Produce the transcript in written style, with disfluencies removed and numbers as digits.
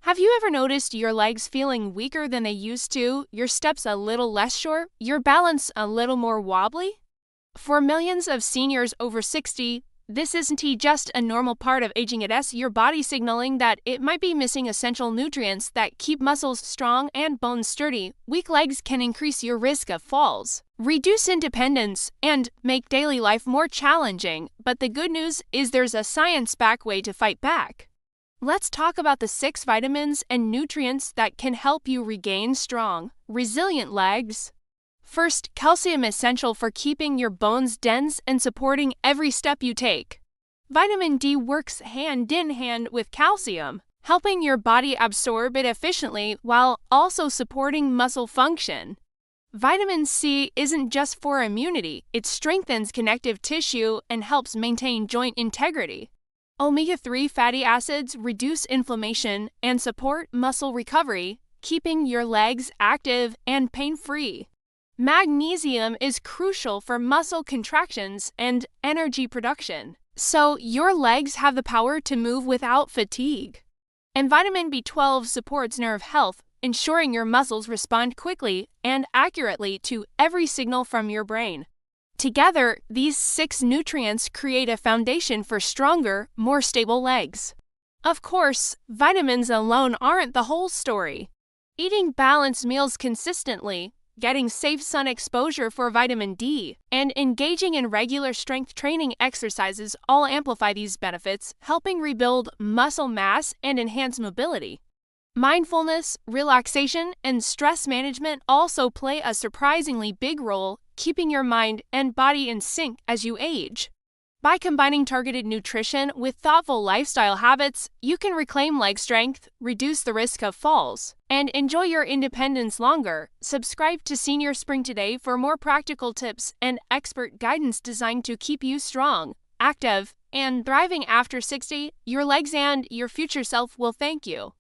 Have you ever noticed your legs feeling weaker than they used to, your steps a little less sure, your balance a little more wobbly? For millions of seniors over 60, this isn't just a normal part of aging. It's your body signaling that it might be missing essential nutrients that keep muscles strong and bones sturdy. Weak legs can increase your risk of falls, reduce independence, and make daily life more challenging. But the good news is there's a science-backed way to fight back. Let's talk about the 6 vitamins and nutrients that can help you regain strong, resilient legs. First, calcium is essential for keeping your bones dense and supporting every step you take. Vitamin D works hand in hand with calcium, helping your body absorb it efficiently while also supporting muscle function. Vitamin C isn't just for immunity, it strengthens connective tissue and helps maintain joint integrity. Omega-3 fatty acids reduce inflammation and support muscle recovery, keeping your legs active and pain-free. Magnesium is crucial for muscle contractions and energy production, so your legs have the power to move without fatigue. And vitamin B12 supports nerve health, ensuring your muscles respond quickly and accurately to every signal from your brain. Together, these 6 nutrients create a foundation for stronger, more stable legs. Of course, vitamins alone aren't the whole story. Eating balanced meals consistently, getting safe sun exposure for vitamin D, and engaging in regular strength training exercises all amplify these benefits, helping rebuild muscle mass and enhance mobility. Mindfulness, relaxation, and stress management also play a surprisingly big role, keeping your mind and body in sync as you age. By combining targeted nutrition with thoughtful lifestyle habits, you can reclaim leg strength, reduce the risk of falls, and enjoy your independence longer. Subscribe to Senior Spring today for more practical tips and expert guidance designed to keep you strong, active, and thriving after 60. Your legs and your future self will thank you.